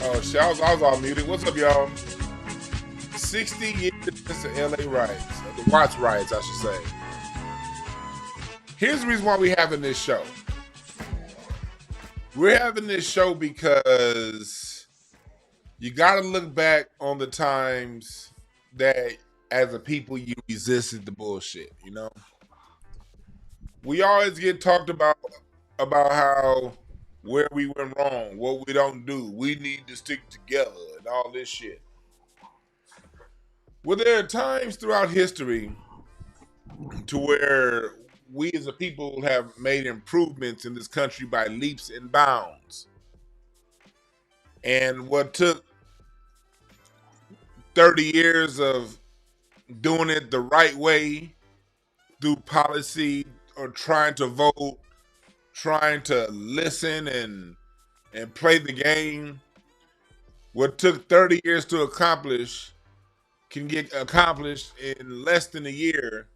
Oh shit, I was all muted. What's up, y'all? 60 years since the LA riots, the Watts riots, I should say. Here's the reason why we're having this show. We're having this show because you got to look back on the times that, as a people, you resisted the bullshit. You know, we always get talked about how where we went wrong, what we don't do, we need to stick together, and all this shit. Well, there are times throughout history to where we as a people have made improvements in this country by leaps and bounds. And what took 30 years of doing it the right way through policy or trying to vote, trying to listen and play the game, what took 30 years to accomplish can get accomplished in less than a year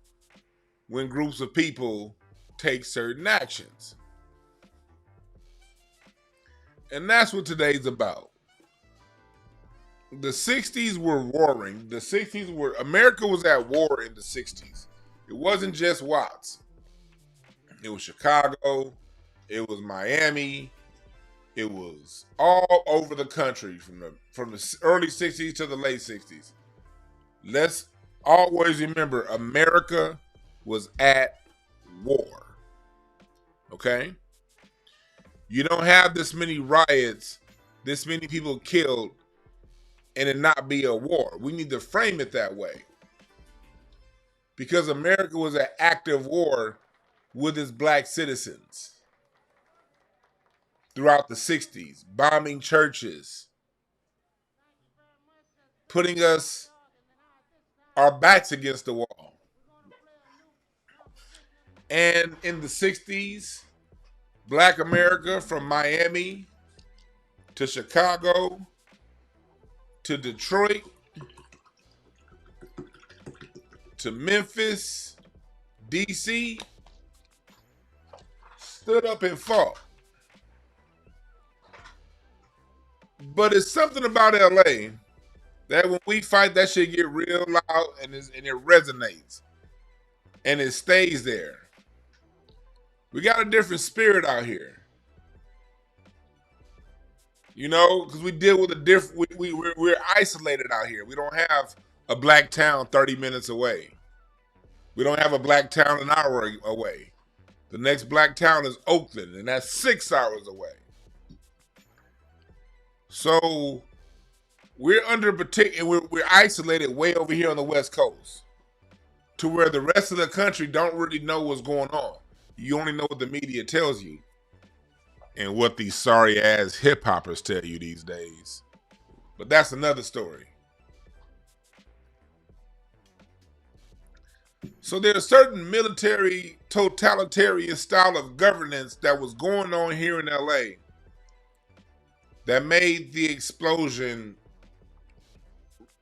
when groups of people take certain actions. And that's what today's about. The 60s were warring. America was at war in the 60s. It wasn't just Watts. It was Chicago. It was Miami. It was all over the country from the early 60s to the late 60s. Let's always remember, America was at war. Okay? You don't have this many riots, this many people killed, and it not be a war. We need to frame it that way. Because America was at active war with its black citizens throughout the 60s, bombing churches, putting our backs against the wall. And in the 60s, Black America, from Miami to Chicago to Detroit to Memphis, DC, stood up and fought. But it's something about LA that when we fight, that shit get real loud and it resonates and it stays there. We got a different spirit out here, you know, because we deal with a different. We're isolated out here. We don't have a black town 30 minutes away. We don't have a black town an hour away. The next black town is Oakland, and that's 6 hours away. So we're we're isolated way over here on the West Coast, to where the rest of the country don't really know what's going on. You only know what the media tells you and what these sorry ass hip hoppers tell you these days. But that's another story. So there's a certain military totalitarian style of governance that was going on here in LA that made the explosion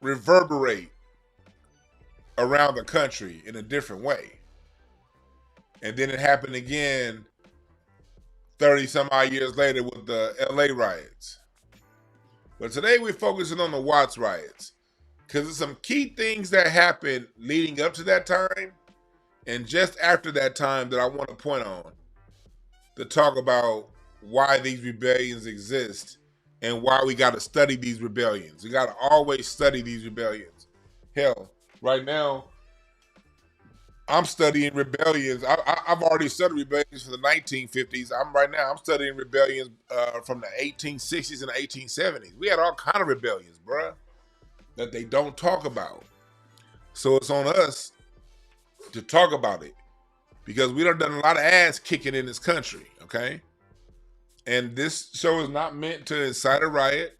reverberate around the country in a different way. And then it happened again 30 some odd years later with the LA riots. But today we're focusing on the Watts riots, because there's some key things that happened leading up to that time and just after that time that I want to point on to talk about why these rebellions exist and why we got to study these rebellions. We got to always study these rebellions. Hell, right now, I'm studying rebellions. I've already studied rebellions from the 1950s. I'm studying rebellions from the 1860s and the 1870s. We had all kind of rebellions, bruh, that they don't talk about. So it's on us to talk about it, because we done a lot of ass kicking in this country, okay? And this show is not meant to incite a riot.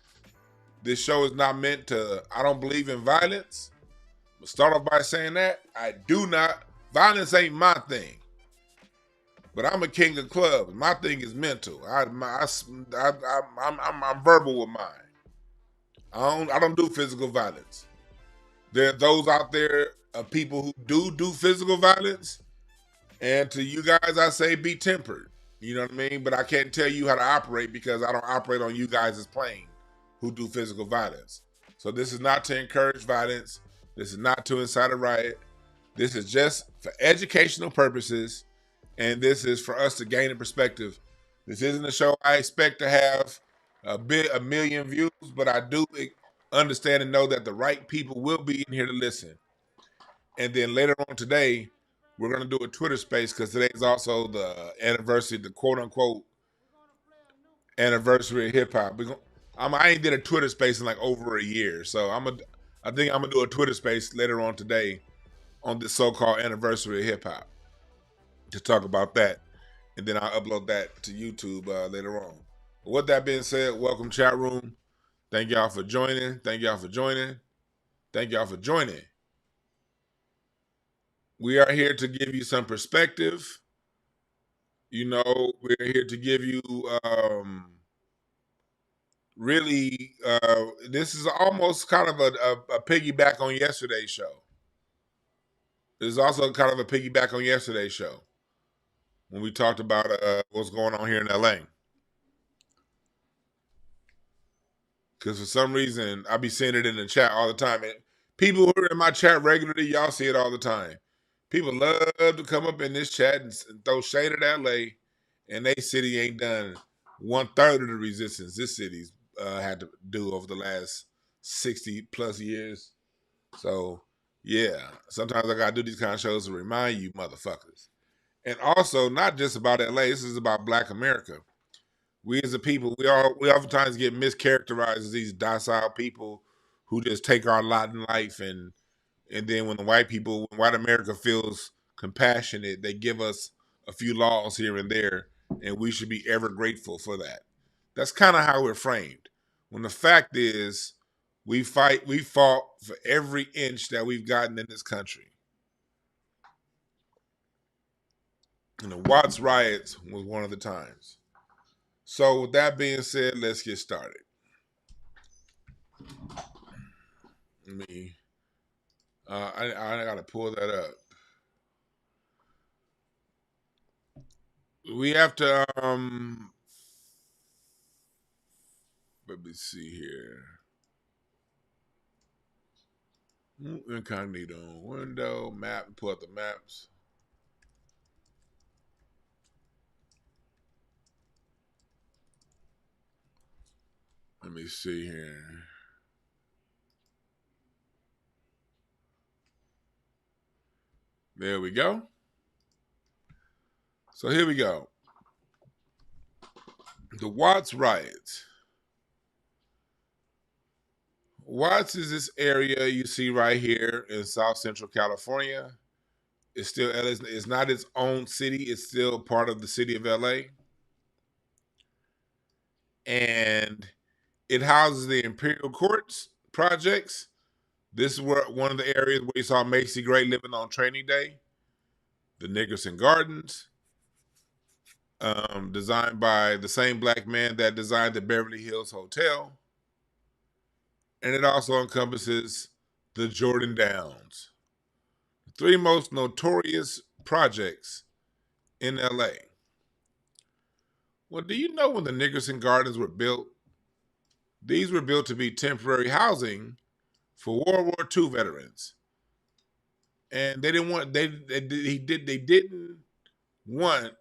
This show is not meant to, I don't believe in violence. I'll start off by saying that. Violence ain't my thing. But I'm a king of clubs. My thing is mental. I'm verbal with mine. I don't do physical violence. There are those out there, people who do physical violence. And to you guys, I say be tempered. You know what I mean? But I can't tell you how to operate, because I don't operate on you guys' plane. who do physical violence. So this is not to encourage violence. This is not to incite a riot. This is just for educational purposes, and this is for us to gain a perspective. This isn't a show I expect to have a million views, but I do understand and know that the right people will be in here to listen. And then later on today, we're going to do a Twitter space because today is also the anniversary, the quote unquote anniversary of hip hop. I ain't did a Twitter space in like over a year, so I think I'm gonna do a Twitter space later on today on this so-called anniversary of hip hop to talk about that, and then I'll upload that to YouTube later on. But with that being said, welcome chat room. Thank y'all for joining. Thank y'all for joining. Thank y'all for joining. We are here to give you some perspective. You know, we're here to give you really this is almost kind of a piggyback on yesterday's show. This is also kind of a piggyback on yesterday's show when we talked about what's going on here in LA. Because for some reason, I be seeing it in the chat all the time. And people who are in my chat regularly, y'all see it all the time. People love to come up in this chat and throw shade at LA, and they city ain't done 1/3 of the resistance this city's had to do over the last 60 plus years. So, yeah, sometimes I gotta do these kind of shows to remind you motherfuckers. And also, not just about LA, this is about Black America. We as a people, we oftentimes get mischaracterized as these docile people who just take our lot in life, and then when white America feels compassionate, they give us a few laws here and there, and we should be ever grateful for that. That's kind of how we're framed. When the fact is, we fought for every inch that we've gotten in this country. And the Watts Riots was one of the times. So with that being said, let's get started. I gotta pull that up. We have to let me see here. Incognito window, map, pull up the maps. Let me see here. There we go. So here we go. The Watts Riots. Watts is this area you see right here in South Central California. It's not its own city. It's still part of the city of LA. And it houses the Imperial Courts projects. This is one of the areas where you saw Macy Gray living on Training Day. The Nickerson Gardens, designed by the same Black man that designed the Beverly Hills Hotel. And it also encompasses the Jordan Downs, the three most notorious projects in LA. Well, do you know when the Nickerson Gardens were built? These were built to be temporary housing for World War II veterans, and they didn't want they didn't want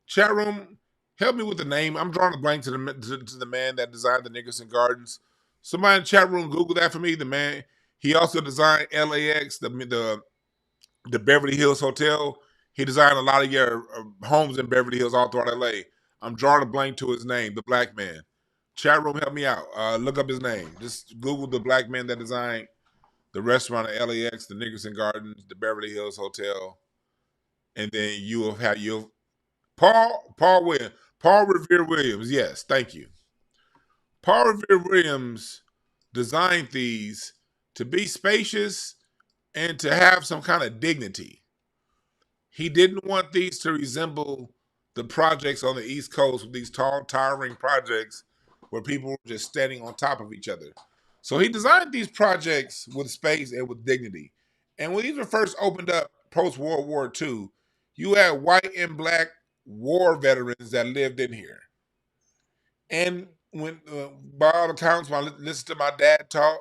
chat room. Help me with the name. I'm drawing a blank to the man that designed the Nickerson Gardens. Somebody in the chat room, Google that for me. The man, he also designed LAX, the Beverly Hills Hotel. He designed a lot of your homes in Beverly Hills all throughout LA. I'm drawing a blank to his name, the Black man. Chat room, help me out. Look up his name. Just Google the Black man that designed the restaurant at LAX, the Nickerson Gardens, the Beverly Hills Hotel, and then you'll Paul Revere Williams. Yes, thank you. Paul Revere Williams designed these to be spacious and to have some kind of dignity. He didn't want these to resemble the projects on the East Coast with these tall, towering projects where people were just standing on top of each other. So he designed these projects with space and with dignity. And when these were first opened up post World War II, you had white and Black war veterans that lived in here. And when by all accounts, when I listened to my dad talk,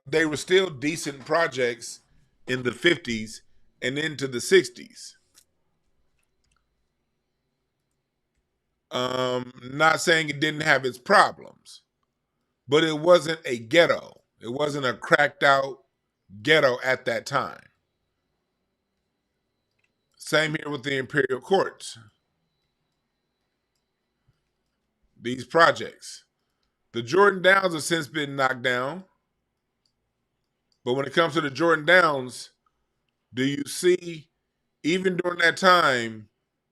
they were still decent projects in the 50s and into the 60s. Not saying it didn't have its problems, but it wasn't a ghetto. It wasn't a cracked out ghetto at that time. Same here with the Imperial Courts, these projects. The Jordan Downs have since been knocked down, but when it comes to the Jordan Downs, do you see, even during that time,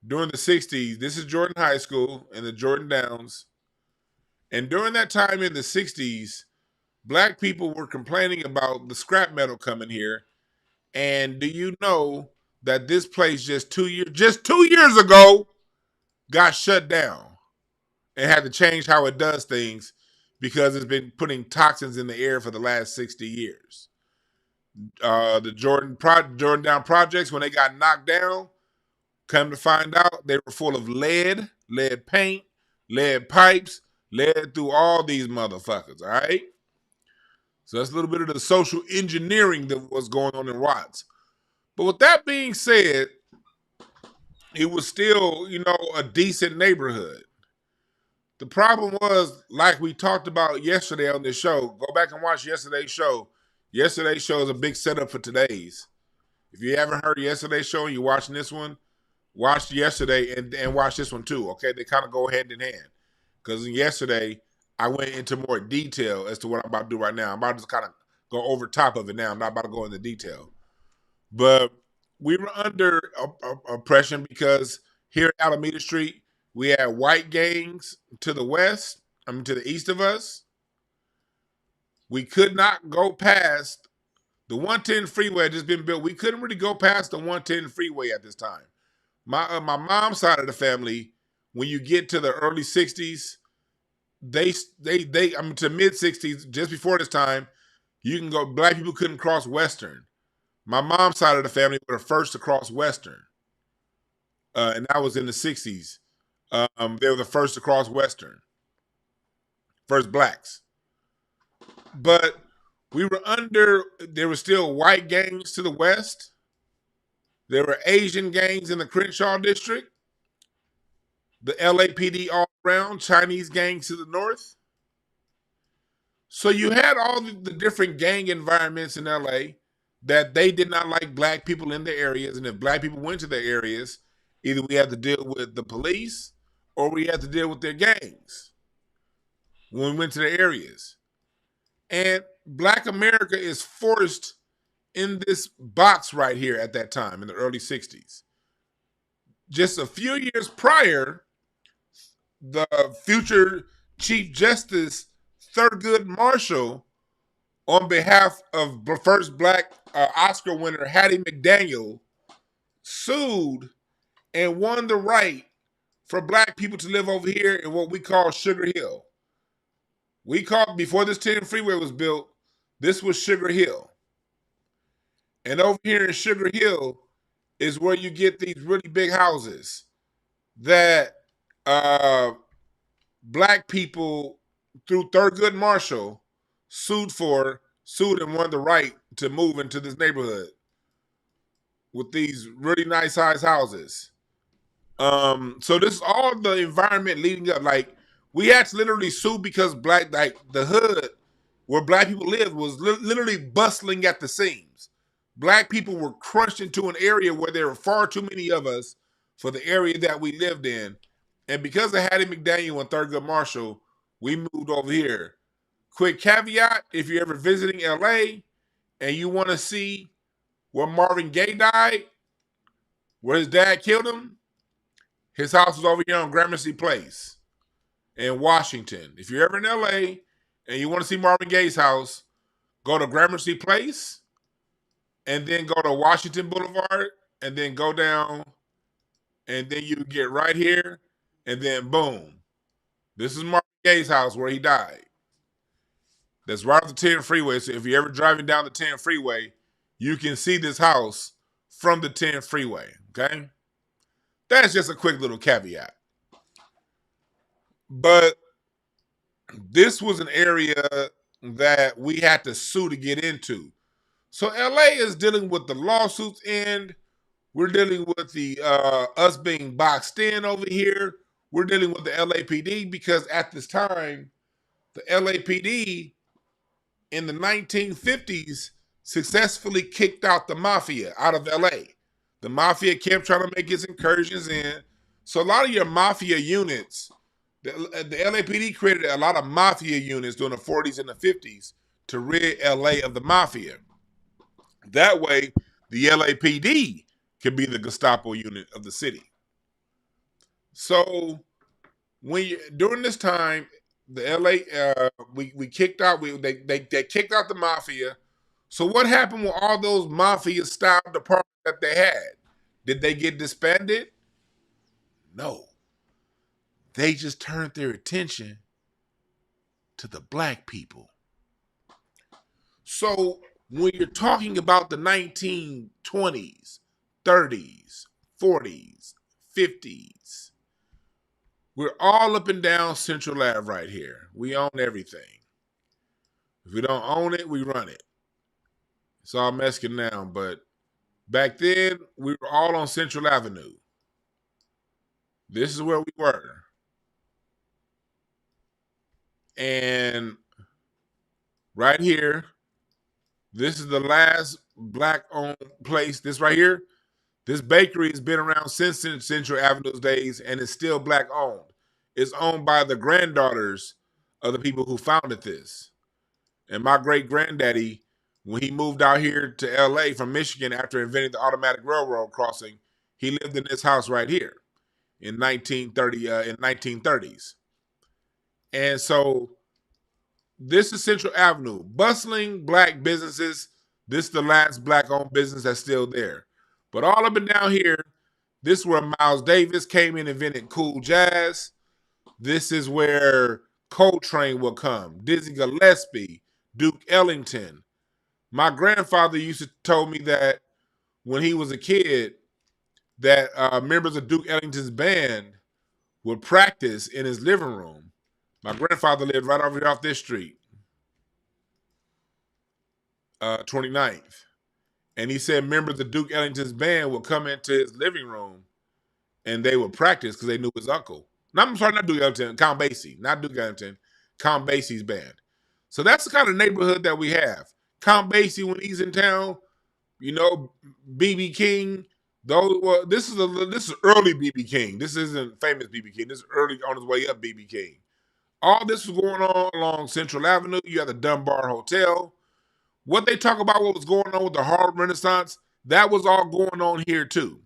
during the 60s, this is Jordan High School and the Jordan Downs, and during that time in the 60s, black people were complaining about the scrap metal coming here. And do you know that this place just 2 years ago got shut down and had to change how it does things because it's been putting toxins in the air for the last 60 years. The Jordan Down projects, when they got knocked down, come to find out they were full of lead paint, lead pipes, lead through all these motherfuckers, all right? So that's a little bit of the social engineering that was going on in Watts. But with that being said, it was still, a decent neighborhood. The problem was, like we talked about yesterday on this show, go back and watch yesterday's show. Yesterday's show is a big setup for today's. If you haven't heard yesterday's show and you're watching this one, watch yesterday and watch this one too, okay? They kind of go hand in hand. Because yesterday, I went into more detail as to what I'm about to do right now. I'm about to just kind of go over top of it now. I'm not about to go into detail. But we were under oppression because here at Alameda Street, we had white gangs to the west, to the east of us. We could not go past the 110 freeway had just been built. We couldn't really go past the 110 freeway at this time. My mom's side of the family, when you get to the early 60s, they to mid 60s, just before this time, you can go, black people couldn't cross Western. My mom's side of the family were the first to cross Western. And that was in the 60s. They were the first to cross Western. First blacks. But there were still white gangs to the west. There were Asian gangs in the Crenshaw district. The LAPD all around, Chinese gangs to the north. So you had all the different gang environments in LA that they did not like black people in their areas. And if black people went to their areas, either we had to deal with the police or we had to deal with their gangs when we went to their areas. And black America is forced in this box right here at that time in the early 60s. Just a few years prior, the future Chief Justice Thurgood Marshall, on behalf of first black Oscar winner Hattie McDaniel, sued and won the right for black people to live over here in what we call Sugar Hill. Before this 10 freeway was built, this was Sugar Hill. And over here in Sugar Hill is where you get these really big houses that black people, through Thurgood Marshall, sued and won the right to move into this neighborhood with these really nice size houses. So this is all the environment leading up. Like, we had to literally sue because the hood where black people lived was literally bustling at the seams. Black people were crushed into an area where there were far too many of us for the area that we lived in. And because of Hattie McDaniel and Thurgood Marshall, we moved over here. Quick caveat, if you're ever visiting LA and you want to see where Marvin Gaye died, where his dad killed him, his house was over here on Gramercy Place in Washington. If you're ever in LA and you want to see Marvin Gaye's house, go to Gramercy Place and then go to Washington Boulevard and then go down and then you get right here and then boom. This is Marvin Gaye's house where he died. That's right off the 10 freeway. So if you're ever driving down the 10 freeway, you can see this house from the 10 freeway, okay? That's just a quick little caveat. But this was an area that we had to sue to get into. So LA is dealing with the lawsuits end. We're dealing with the us being boxed in over here. We're dealing with the LAPD because at this time, the LAPD in the 1950s successfully kicked out the mafia out of LA. The mafia kept trying to make its incursions in. So a lot of your mafia units, the LAPD created a lot of mafia units during the 40s and the 50s to rid LA of the mafia. That way, the LAPD could be the Gestapo unit of the city. So during this time, the LA we kicked out they kicked out the mafia. So what happened with all those mafia style departments that they had? Did they get disbanded? No. They just turned their attention to the black people. So when you're talking about the 1920s, 30s, 40s, 50s, we're all up and down Central Ave right here. We own everything. If we don't own it, we run it. It's all Mexican now, but back then we were all on Central Avenue. This is where we were. And right here, this is the last black owned place. This right here, this bakery has been around since Central Avenue's days and is still black owned. It's owned by the granddaughters of the people who founded this. And my great granddaddy, when he moved out here to LA from Michigan after inventing the automatic railroad crossing, he lived in this house right here in 1930s. And so this is Central Avenue, bustling black businesses. This is the last black-owned business that's still there. But all up and down here, this is where Miles Davis came in and invented cool jazz. This is where Coltrane will come, Dizzy Gillespie, Duke Ellington. My grandfather used to tell me that when he was a kid, that members of Duke Ellington's band would practice in his living room. My grandfather lived right over here off this street, 29th. And he said members of Duke Ellington's band would come into his living room and they would practice because they knew his uncle. No, I'm sorry, not Duke Ellington, Count Basie, not Duke Ellington, Count Basie's band. So that's the kind of neighborhood that we have. Count Basie, when he's in town, you know, BB King. This is early BB King. This isn't famous BB King. This is early on his way up BB King. All this was going on along Central Avenue. You had the Dunbar Hotel. What they talk about, what was going on with the Harlem Renaissance, that was all going on here too.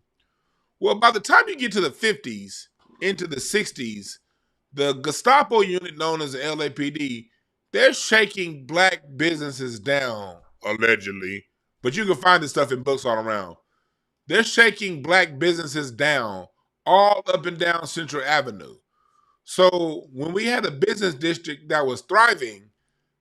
Well, by the time you get to the 50s, into the 60s, the Gestapo unit known as the LAPD, they're shaking black businesses down, allegedly. But you can find this stuff in books all around. They're shaking black businesses down all up and down Central Avenue. So when we had a business district that was thriving,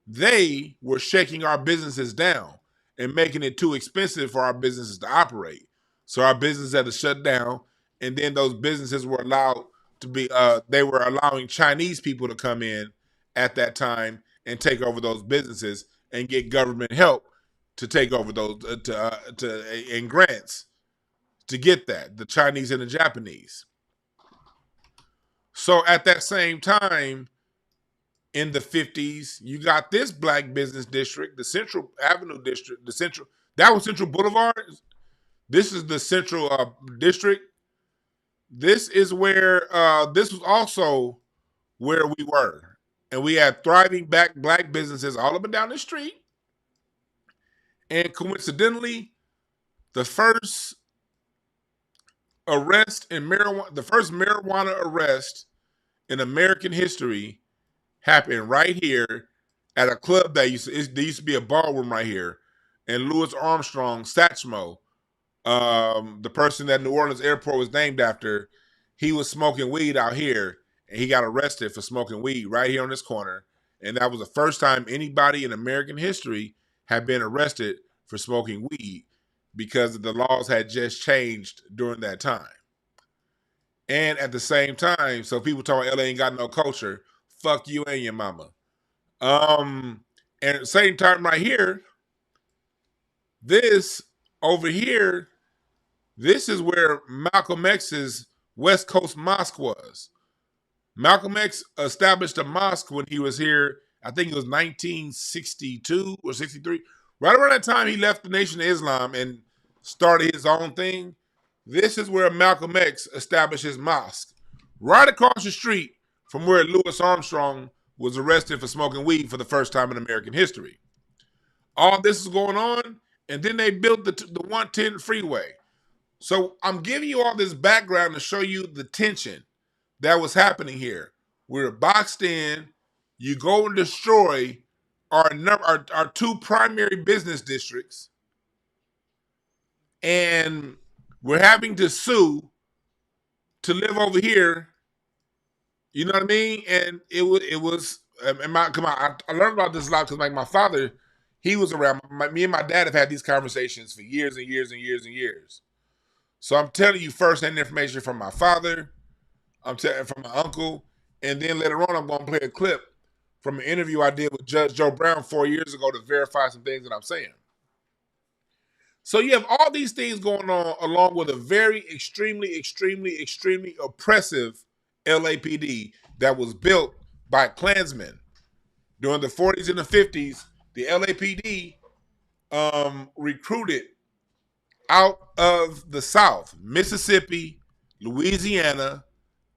they were shaking our businesses down and making it too expensive for our businesses to operate. So our business had to shut down, and then those businesses were allowed to be. They were allowing Chinese people to come in at that time and take over those businesses and get government help to take over those and grants to get that, the Chinese and the Japanese. So at that same time, in the 50s, you got this black business district, the Central Avenue district, that was Central Boulevard. This is the Central district. This is where, this was also where we were. And we had thriving black businesses all up and down the street. And coincidentally, the first arrest in marijuana, the first marijuana arrest in American history happened right here at a club there used to be a ballroom right here. And Louis Armstrong, Satchmo, the person that New Orleans airport was named after, he was smoking weed out here and he got arrested for smoking weed right here on this corner. And that was the first time anybody in American history had been arrested for smoking weed because the laws had just changed during that time. And at the same time, so people talking LA ain't got no culture. fuck you and your mama. And at the same time right here, this over here, this is where Malcolm X's West Coast Mosque was. Malcolm X established a mosque when he was here. I think it was 1962 or 63. Right around that time, he left the Nation of Islam and started his own thing. This is where Malcolm X established his mosque. Right across the street from where Louis Armstrong was arrested for smoking weed for the first time in American history. All this is going on, and then they built the 110 freeway. So I'm giving you all this background to show you the tension that was happening here. We're boxed in. You go and destroy our two primary business districts, and we're having to sue to live over here. You know what I mean? And it was. Come on, I learned about this a lot because like my father, he was around. Me and my dad have had these conversations for years and years and years and years. So I'm telling you first-hand information from my father. I'm telling from my uncle, and then later on, I'm going to play a clip from an interview I did with Judge Joe Brown 4 years ago to verify some things that I'm saying. So you have all these things going on along with a very extremely, extremely, extremely oppressive LAPD that was built by Klansmen. During the 40s and the 50s, the LAPD recruited out of the South, Mississippi, Louisiana,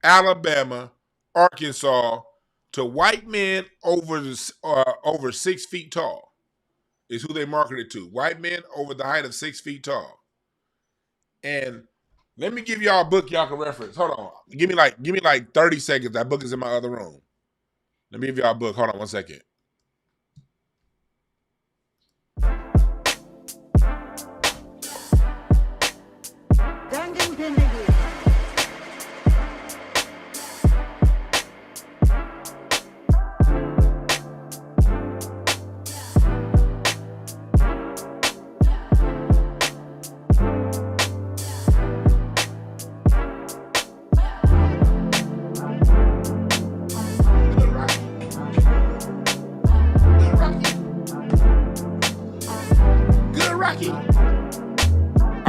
Alabama, Arkansas, to white men over 6 feet tall is who they marketed to. White men over the height of 6 feet tall. And let me give y'all a book y'all can reference. Hold on. Give me like 30 seconds. That book is in my other room. Let me give y'all a book. Hold on 1 second.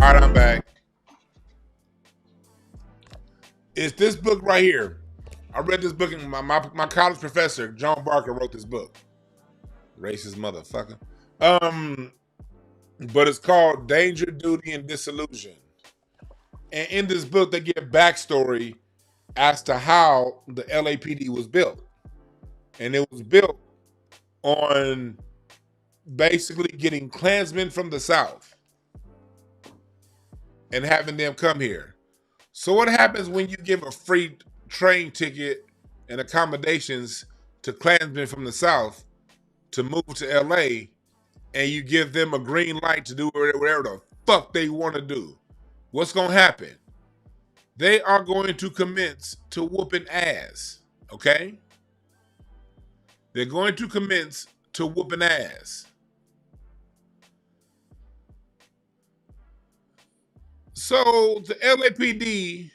All right, I'm back. It's this book right here. I read this book, and my college professor, John Barker, wrote this book. Racist motherfucker. But it's called Danger, Duty, and Disillusion. And in this book, they give backstory as to how the LAPD was built. And it was built on basically getting Klansmen from the South and having them come here. So what happens when you give a free train ticket and accommodations to Klansmen from the South to move to LA, and you give them a green light to do whatever the fuck they want to do? What's going to happen? They are going to commence to whooping ass, okay? They're going to commence to whooping ass. So the LAPD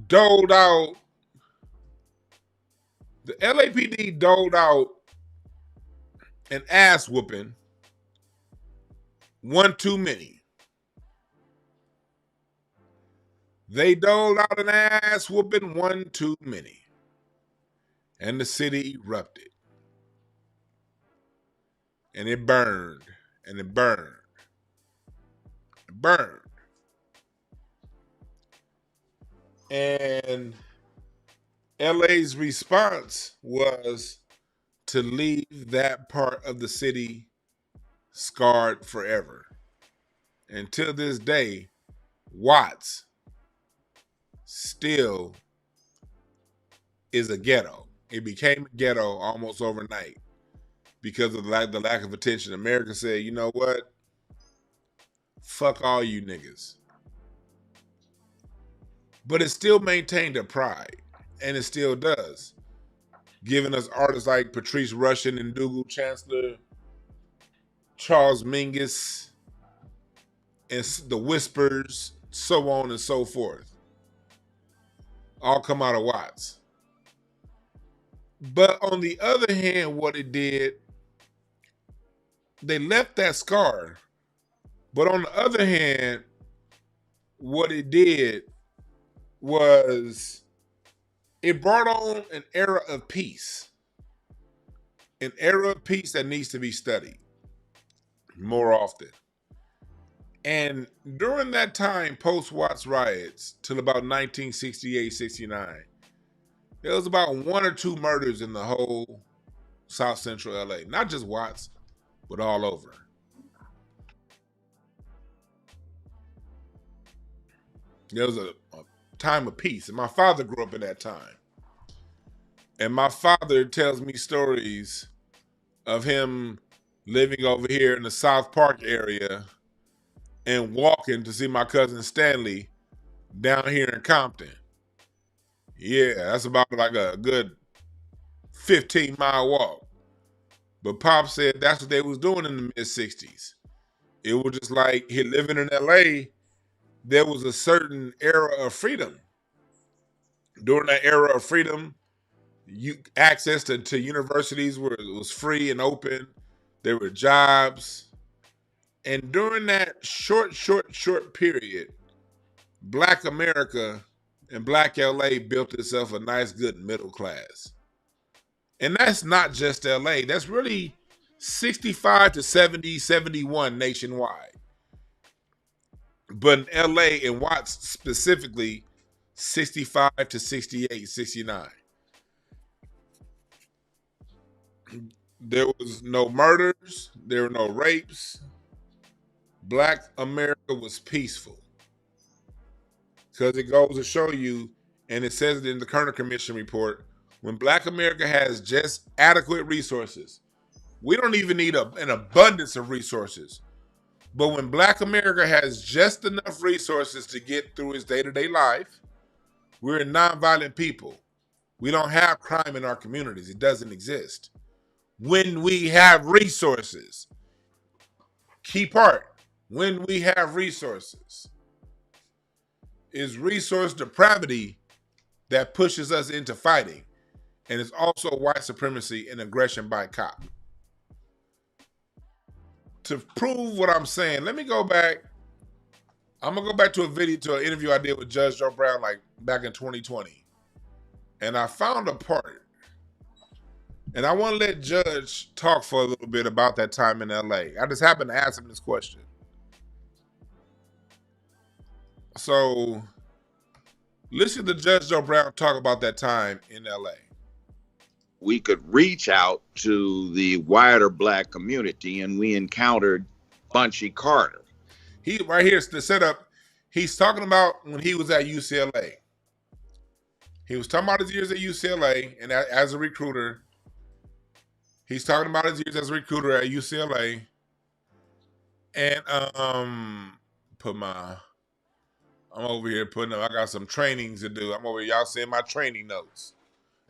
doled out an ass whooping one too many. They doled out an ass whooping one too many. And the city erupted. And it burned. And it burned. It burned. And LA's response was to leave that part of the city scarred forever. And till this day, Watts still is a ghetto. It became a ghetto almost overnight because of the lack of attention. America said, you know what? Fuck all you niggas. But it still maintained a pride, and it still does. Giving us artists like Patrice Rushen and Dougal Chancellor, Charles Mingus, and the Whispers, so on and so forth. all come out of Watts. But on the other hand, what it did, they left that scar. But on the other hand, what it did was it brought on an era of peace. An era of peace that needs to be studied more often. And during that time, post Watts Riots, till about 1968, 69, there was about 1 or 2 murders in the whole South Central LA. Not just Watts, but all over. There was a time of peace. And my father grew up in that time. And my father tells me stories of him living over here in the South Park area and walking to see my cousin Stanley down here in Compton. Yeah, that's about like a good 15-mile walk. But Pop said that's what they was doing in the mid-60s. It was just like he living in LA, there was a certain era of freedom. During that era of freedom, access to universities where it was free and open. There were jobs. And during that short period, Black America and Black LA built itself a nice, good middle class. And that's not just LA. That's really 65 to 70, 71 nationwide. But in LA and Watts specifically, 65 to 68, 69. There was no murders. There were no rapes. Black America was peaceful. Because it goes to show you, and it says it in the Kerner Commission report, when Black America has just adequate resources, we don't even need an abundance of resources. But when Black America has just enough resources to get through its day-to-day life, we're a nonviolent people. We don't have crime in our communities. It doesn't exist. When we have resources, key part, when we have resources, is resource depravity that pushes us into fighting. And it's also white supremacy and aggression by cop. To prove what I'm saying, let me go back. I'm going to go back to a video, to an interview I did with Judge Joe Brown like back in 2020. And I found a part. And I want to let Judge talk for a little bit about that time in LA. I just happened to ask him this question. So listen to Judge Joe Brown talk about that time in LA. We could reach out to the wider Black community, and we encountered Bunchy Carter. He right here's the setup. He's talking about when he was at UCLA. He was talking about his years at UCLA and as a recruiter. He's talking about his years as a recruiter at UCLA. And I'm over here I got some trainings to do. I'm over here, y'all seeing my training notes.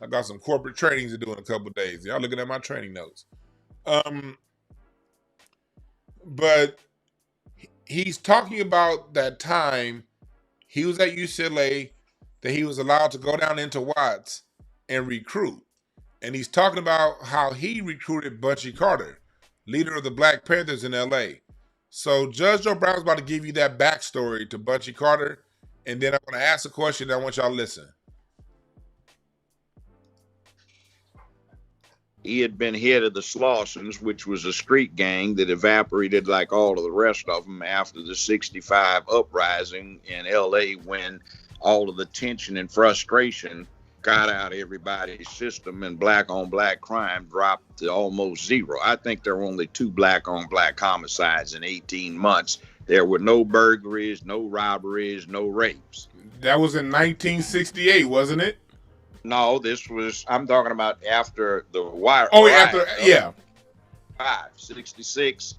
I got some corporate trainings to do in a couple of days. Y'all looking at my training notes. But he's talking about that time he was at UCLA, that he was allowed to go down into Watts and recruit. And he's talking about how he recruited Bunchy Carter, leader of the Black Panthers in LA. So Judge Joe Brown's about to give you that backstory to Bunchy Carter. And then I'm going to ask a question and I want y'all to listen. He had been head of the Slawsons, which was a street gang that evaporated like all of the rest of them after the 65 uprising in LA, when all of the tension and frustration got out of everybody's system and black on black crime dropped to almost zero. I think there were only 2 black on black homicides in 18 months. There were no burglaries, no robberies, no rapes. That was in 1968, wasn't it? No, I'm talking about after the wire. Oh, after, yeah. 66.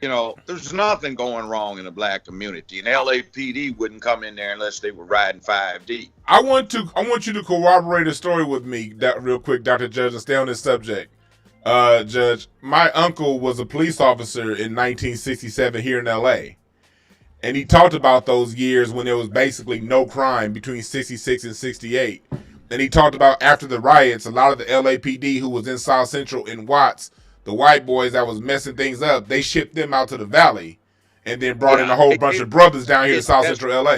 You know, there's nothing going wrong in the Black community, and LAPD wouldn't come in there unless they were riding 5D. I want you to corroborate a story with me, real quick, Dr. Judge, and stay on this subject. Judge, my uncle was a police officer in 1967 here in LA. And he talked about those years when there was basically no crime between 66 and 68. And he talked about after the riots, a lot of the LAPD who was in South Central in Watts, the white boys that was messing things up, they shipped them out to the valley and then brought in a Yeah, whole bunch of brothers down here to did South just Central LA.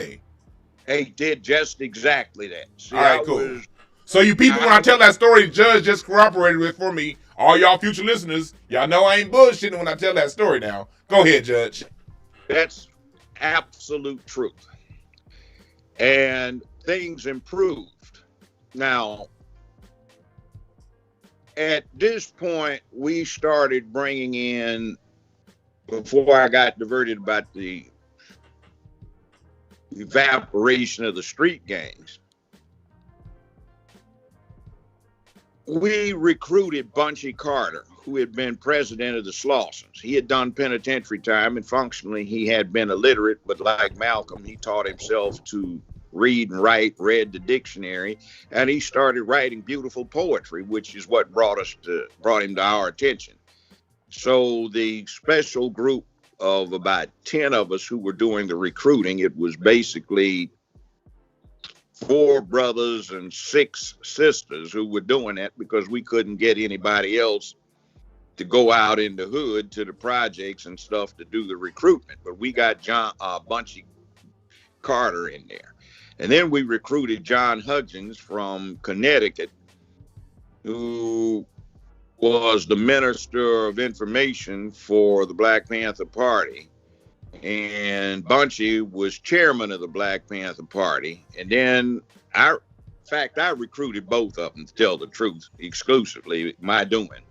they did just exactly that. All See, right, cool. So you people, when I I tell was that story, Judge just corroborated with for me. All y'all future listeners, y'all know I ain't bullshitting when I tell that story now. Go ahead, Judge. that's absolute truth. And things improved. Now, at this point, we started bringing in, before I got diverted about the evaporation of the street gangs, we recruited Bunchy Carter, who had been president of the Slawsons. He had done penitentiary time, and functionally he had been illiterate, but like Malcolm, he taught himself to read and write, read the dictionary, and he started writing beautiful poetry, which is what brought him to our attention. So the special group of about 10 of us who were doing the recruiting, it was basically 4 brothers and 6 sisters who were doing that because we couldn't get anybody else to go out in the hood to the projects and stuff to do the recruitment. But we got Bunchy Carter in there. And then we recruited John Hudgens from Connecticut, who was the Minister of Information for the Black Panther Party. And Bunchy was chairman of the Black Panther Party. And then in fact, I recruited both of them, to tell the truth, exclusively, my doing,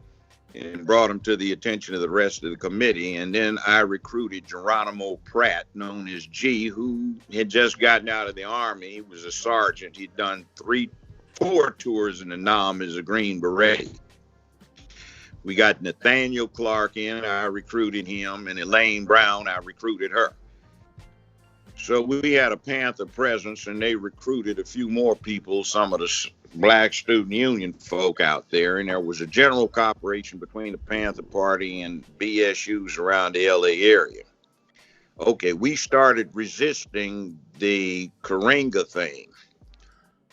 and brought them to the attention of the rest of the committee. And then I recruited Geronimo Pratt, known as G, who had just gotten out of the Army. He was a sergeant. He'd done 4 tours in the NAM as a Green Beret. We got Nathaniel Clark in, I recruited him, and Elaine Brown, I recruited her. So we had a Panther presence, and they recruited a few more people, some of the Black Student Union folk out there, and there was a general cooperation between the Panther Party and BSUs around the LA area. Okay, we started resisting the Karinga thing.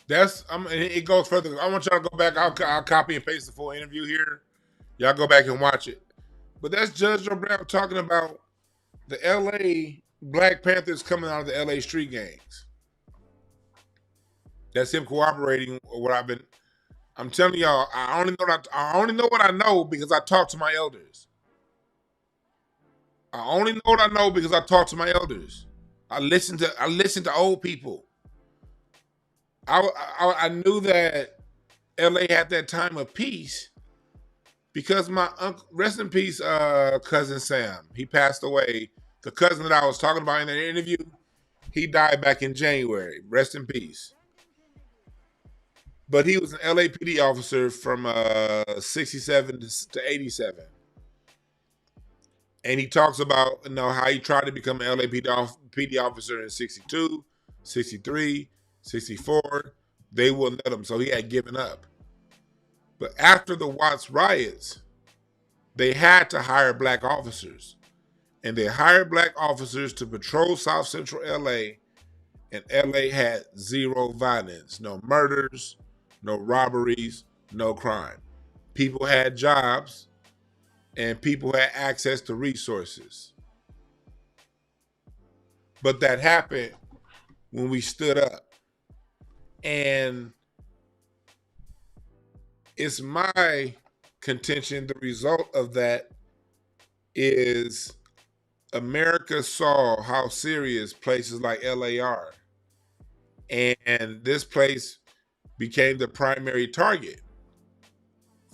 It goes further. I want y'all to go back. I'll copy and paste the full interview here. Y'all go back and watch it. But that's Judge Joe Brown talking about the LA Black Panthers coming out of the LA street gangs. That's him cooperating with what I'm telling y'all, I only know what I know because I talk to my elders. I only know what I know because I talk to my elders. I listen to old people. I knew that LA had that time of peace because my uncle, rest in peace, cousin Sam, he passed away. The cousin that I was talking about in that interview, he died back in January. Rest in peace. But he was an LAPD officer from 67 to 87. And he talks about how he tried to become an LAPD officer in 62, 63, 64. They wouldn't let him, so he had given up. But after the Watts riots, they had to hire black officers. And they hired black officers to patrol South Central LA. And LA had zero violence. No murders, no robberies, no crime. People had jobs and people had access to resources. But that happened when we stood up. And it's my contention, the result of that is America saw how serious places like LA are. And this place became the primary target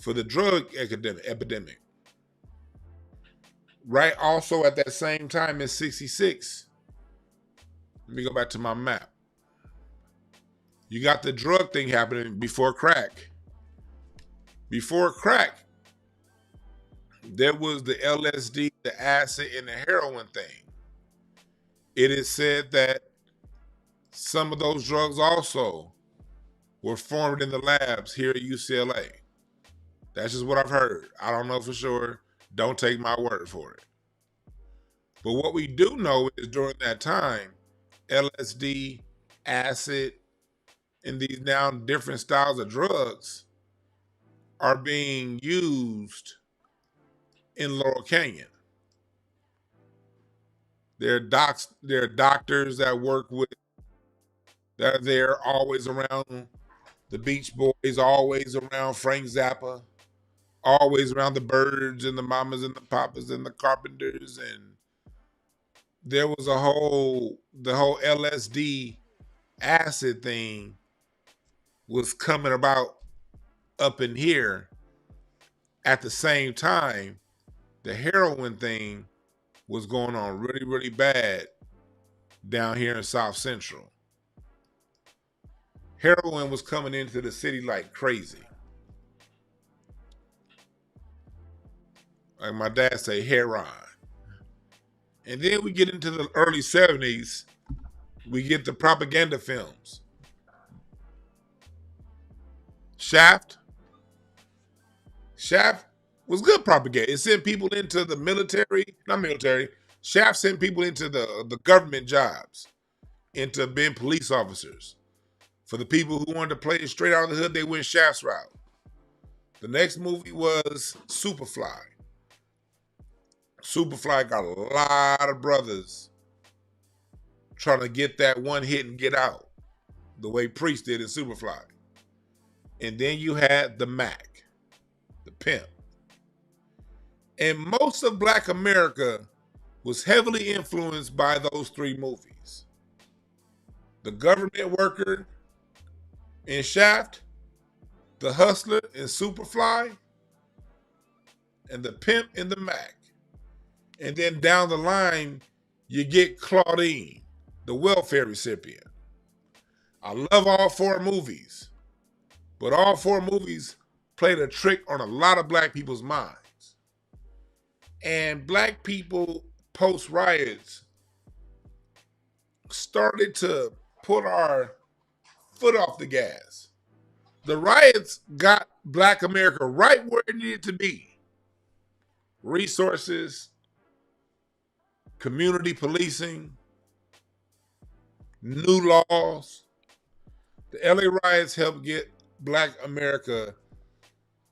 for the drug epidemic. Right, also at that same time in 66, let me go back to my map. You got the drug thing happening before crack. Before crack, there was the LSD, the acid, and the heroin thing. It is said that some of those drugs also were formed in the labs here at UCLA. That's just what I've heard. I don't know for sure. Don't take my word for it. But what we do know is during that time, LSD, acid, and these now different styles of drugs are being used in Laurel Canyon. There are doctors that work with, that are there always around the Beach Boys, always around Frank Zappa, always around the Birds and the Mamas and the Papas and the Carpenters. And there was the whole LSD acid thing was coming about up in here at the same time. The heroin thing was going on really, really bad down here in South Central. Heroin was coming into the city like crazy. Like my dad say, heroin. And then we get into the early 70s, we get the propaganda films. Shaft was good propaganda. It sent people into the military, not military. Shaft sent people into the government jobs, into being police officers. For the people who wanted to play it straight out of the hood, they went Shaft's route. The next movie was Superfly. Superfly got a lot of brothers trying to get that one hit and get out, the way Priest did in Superfly. And then you had the Mac, the pimp. And most of Black America was heavily influenced by those three movies. The government worker in Shaft, the hustler in Superfly, and the pimp in the Mac. And then down the line, you get Claudine, the welfare recipient. I love all four movies, but all four movies played a trick on a lot of Black people's minds. And Black people, post riots, started to put our foot off the gas. The riots got Black America right where it needed to be. Resources, community policing, new laws. The LA riots helped get Black America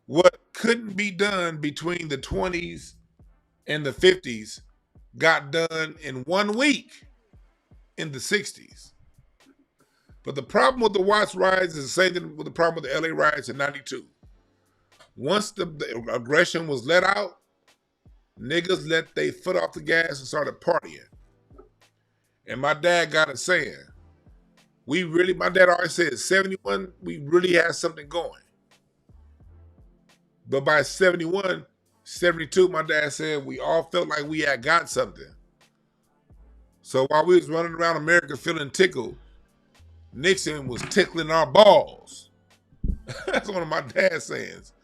what couldn't be done between the 20s and the 50s got done in 1 week in the 60s. But the problem with the Watts riots is the same thing with the problem with the LA riots in 92. Once the aggression was let out, niggas let their foot off the gas and started partying. And my dad got it saying, my dad always said, 71, we really had something going. But by 71, 72, my dad said, we all felt like we had got something. So while we was running around America feeling tickled, Nixon was tickling our balls. That's one of my dad's sayings.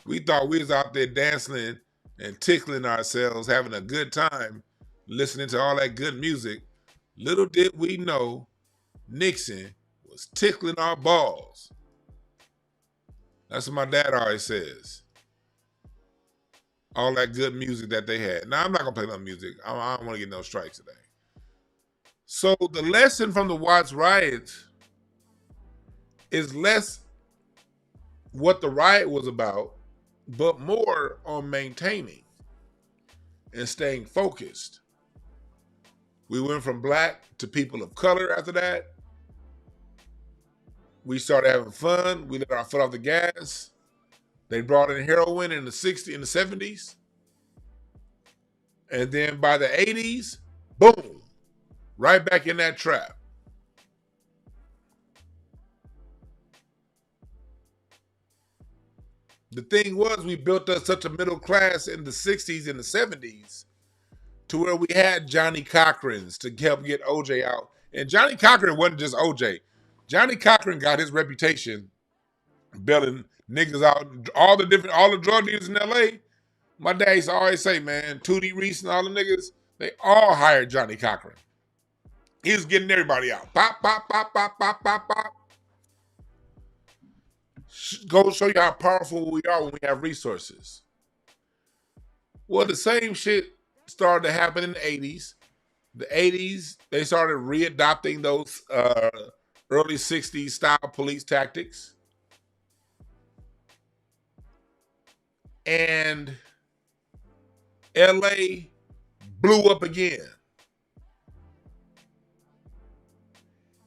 We thought we was out there dancing and tickling ourselves, having a good time, listening to all that good music. Little did we know Nixon was tickling our balls. That's what my dad always says. All that good music that they had. Now, I'm not going to play no music. I don't want to get no strikes today. So the lesson from the Watts riots is less what the riot was about, but more on maintaining and staying focused. We went from Black to people of color after that. We started having fun. We let our foot off the gas. They brought in heroin in the 60s, in the 70s. And then by the 80s, boom, right back in that trap. The thing was, we built up such a middle class in the 60s and the 70s to where we had Johnny Cochran's to help get OJ out. And Johnny Cochran wasn't just OJ. Johnny Cochran got his reputation bailing niggas out. All the drug dealers in LA, my dad used to always say, man, Tootie Reese and all the niggas, they all hired Johnny Cochran. He was getting everybody out. Pop, pop, pop, pop, pop, pop, pop. Go show you how powerful we are when we have resources. Well, the same shit started to happen in the 80s. The 80s, they started readopting those early 60s style police tactics. And LA blew up again.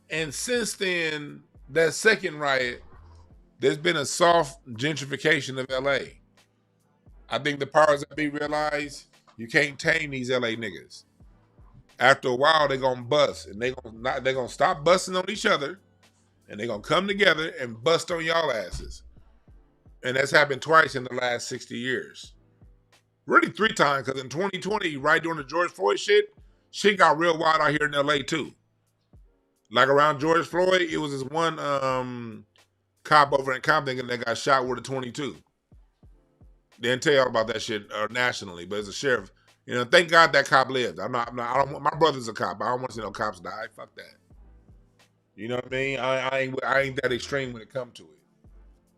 And since then, that second riot, there's been a soft gentrification of LA. I think the powers that be realize you can't tame these LA niggas. After a while, they're gonna bust, and they're gonna stop busting on each other, and they're gonna come together and bust on y'all asses. And that's happened twice in the last 60 years. Really 3 times, because in 2020, right during the George Floyd shit got real wild out here in LA too. Like around George Floyd, it was this one cop over in Compton that got shot with a 22. They didn't tell y'all about that shit nationally, but as a sheriff, you know, thank God that cop lived. I don't want, my brother's a cop. I don't want to see no cops die. Fuck that. You know what I mean? I ain't that extreme when it comes to it.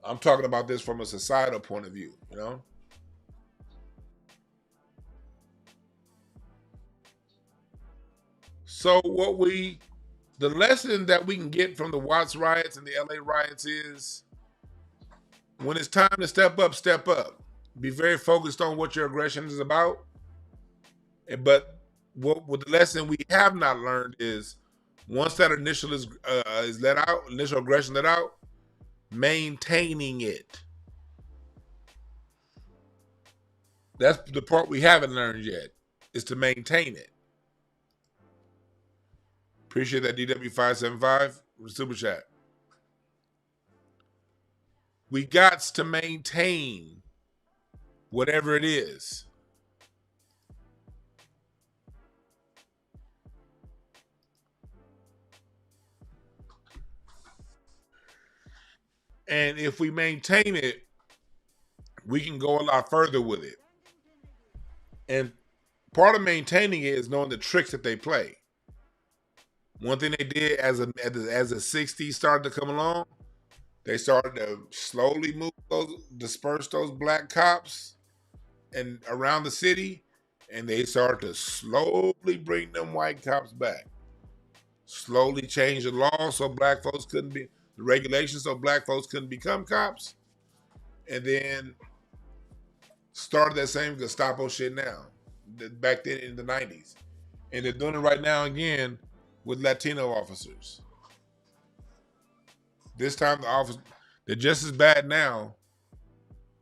I'm talking about this from a societal point of view, you know? So the lesson that we can get from the Watts riots and the LA riots is when it's time to step up, step up. Be very focused on what your aggression is about. But what the lesson we have not learned is once that initial is let out, initial aggression let out, maintaining it. That's the part we haven't learned yet, is to maintain it. Appreciate that DW575 super chat. We got to maintain whatever it is. And if we maintain it, we can go a lot further with it. And part of maintaining it is knowing the tricks that they play. One thing they did as the 60s started to come along, they started to slowly disperse those black cops and around the city, and they started to slowly bring them white cops back. Slowly change the law so black folks couldn't be, the regulations so black folks couldn't become cops, and then started that same Gestapo shit now, back then in the 90s. And they're doing it right now again with Latino officers. This time they're just as bad now.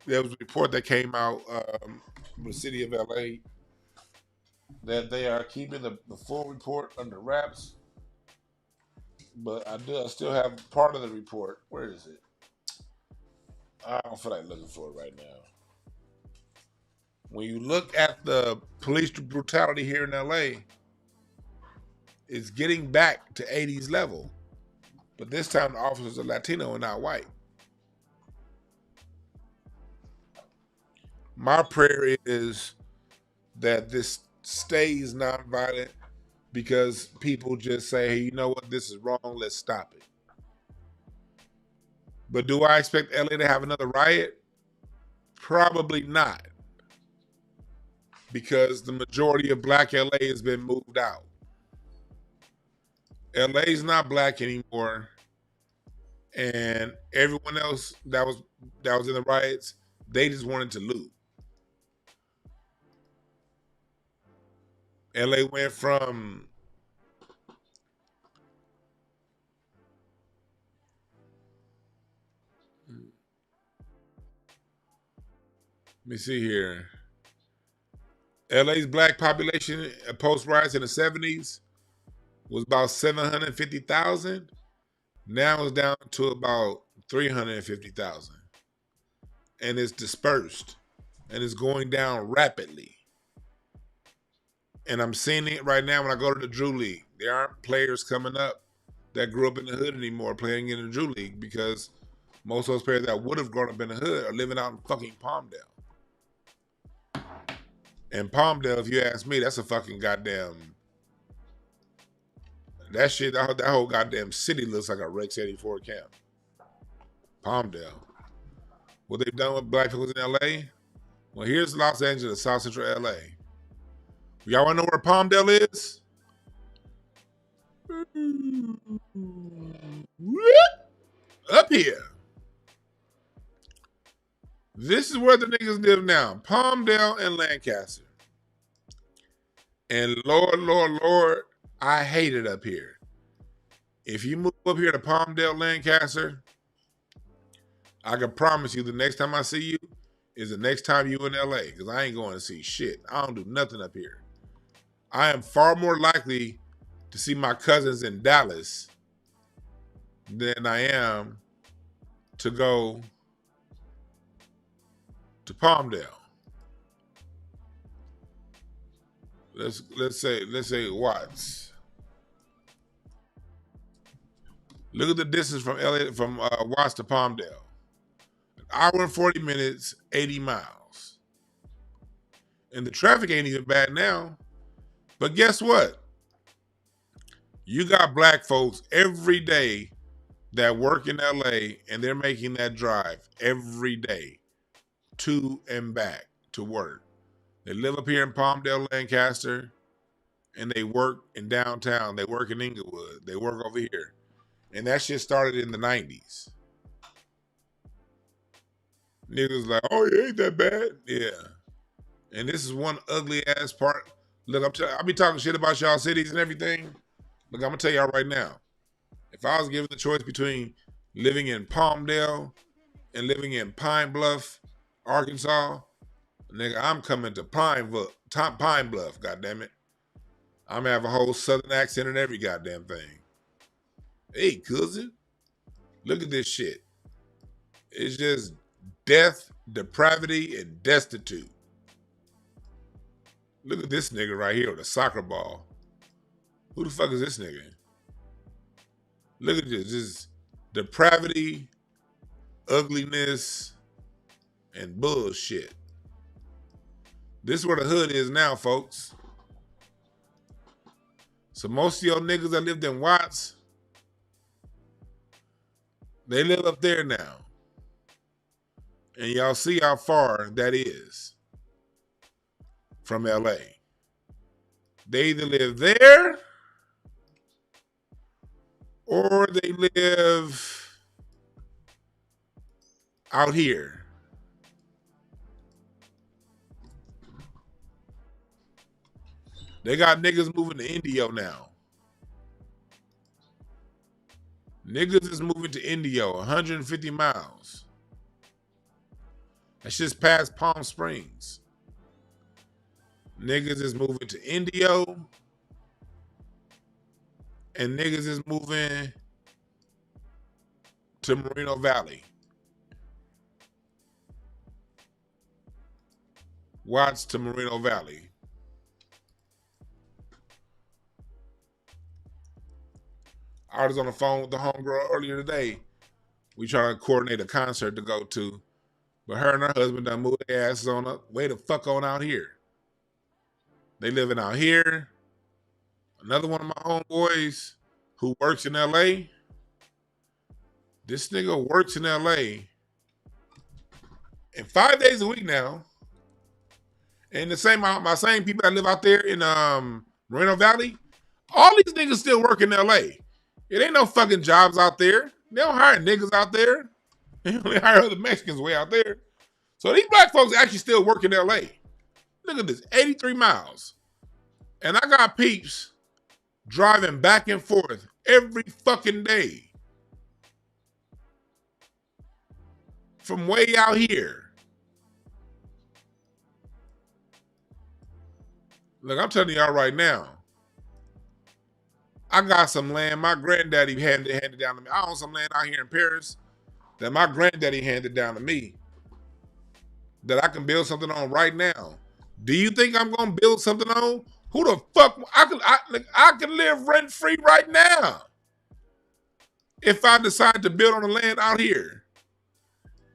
There was a report that came out from the city of LA that they are keeping the full report under wraps. But I still have part of the report. Where is it? I don't feel like looking for it right now. When you look at the police brutality here in LA, it's getting back to 80s level. But this time the officers are Latino and not white. My prayer is that this stays nonviolent because people just say, hey, you know what, this is wrong, let's stop it. But do I expect LA to have another riot? Probably not. Because the majority of black LA has been moved out. LA's not black anymore. And everyone else that was in the riots, they just wanted to loot. LA went from let me see here. LA's black population post riots in the 70s was about 750,000. Now it's down to about 350,000. And it's dispersed. And it's going down rapidly. And I'm seeing it right now when I go to the Drew League. There aren't players coming up that grew up in the hood anymore playing in the Drew League because most of those players that would have grown up in the hood are living out in fucking Palmdale. And Palmdale, if you ask me, that's a fucking goddamn... That shit, that whole goddamn city looks like a Rex 84 camp. Palmdale. What they've done with black people in LA? Well, here's Los Angeles, South Central LA. Y'all wanna know where Palmdale is? Up here. This is where the niggas live now. Palmdale and Lancaster. And Lord, I hate it up here. If you move up here to Palmdale, Lancaster, I can promise you the next time I see you is the next time you in LA, because I ain't going to see shit. I don't do nothing up here. I am far more likely to see my cousins in Dallas than I am to go to Palmdale. Let's say Watts. Look at the distance from Watts to Palmdale. An hour and 40 minutes, 80 miles. And the traffic ain't even bad now. But guess what? You got black folks every day that work in LA, and they're making that drive every day to and back to work. They live up here in Palmdale, Lancaster, and they work in downtown. They work in Inglewood. They work over here. And that shit started in the 90s. Niggas like, oh, it ain't that bad. Yeah. And this is one ugly ass part. Look, I be talking shit about y'all cities and everything. Look, I'm gonna tell y'all right now. If I was given the choice between living in Palmdale and living in Pine Bluff, Arkansas, nigga, I'm coming to Pine Bluff, goddammit. I'm gonna have a whole southern accent and every goddamn thing. Hey, cousin, look at this shit. It's just death, depravity, and destitute. Look at this nigga right here with a soccer ball. Who the fuck is this nigga? Look at this. Just depravity, ugliness, and bullshit. This is where the hood is now, folks. So most of y'all niggas that lived in Watts, they live up there now. And y'all see how far that is from LA. They either live there or they live out here. They got niggas moving to Indio now. Niggas is moving to Indio, 150 miles. That's just past Palm Springs. Niggas is moving to Indio. And niggas is moving to Moreno Valley. Watts to Moreno Valley. I was on the phone with the homegirl earlier today. We trying to coordinate a concert to go to. But her and her husband done moved their asses on up. Way the fuck on out here. They living out here. Another one of my homeboys who works in LA. This nigga works in LA. And 5 days a week now. And my same people that live out there in Moreno Valley, all these niggas still work in LA. It ain't no fucking jobs out there. They don't hire niggas out there. They only hire other Mexicans way out there. So these black folks actually still work in LA. Look at this, 83 miles. And I got peeps driving back and forth every fucking day from way out here. Look, I'm telling y'all right now, I got some land my granddaddy handed down to me. I own some land out here in Paris that my granddaddy handed down to me that I can build something on right now. Do you think I'm gonna build something on? Who the fuck? I can live rent free right now if I decide to build on the land out here.